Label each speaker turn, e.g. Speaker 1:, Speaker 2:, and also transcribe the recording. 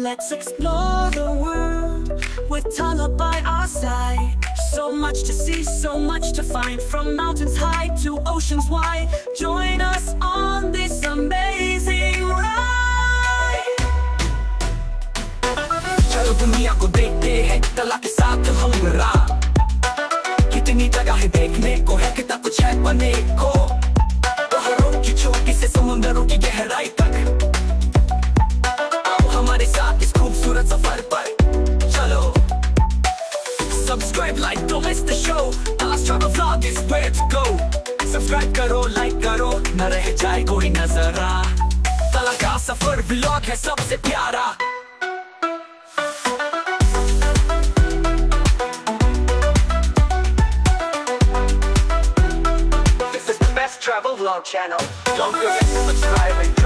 Speaker 1: Let's explore the world with Tala by our side. So much to see, so much to find, from mountains high to oceans wide. Join us on this amazing ride. चलो दुनिया को देखते हैं तला के साथ हमरा। कितनी जगह है देखने को, है कितना कुछ है बने को। पहाड़ों की चोटी से समुंदरों की गहराई तक, आओ हमारे साथ इस खूबसूरत सफर पर चलो। Subscribe, like, don't miss the show. Talas Travel Vlog is where to go. Subscribe करो, like करो, न रह जाए कोई नजरा। तला का सफर vlog है सबसे प्यारा। This is the best travel vlog channel. Don't forget to subscribe and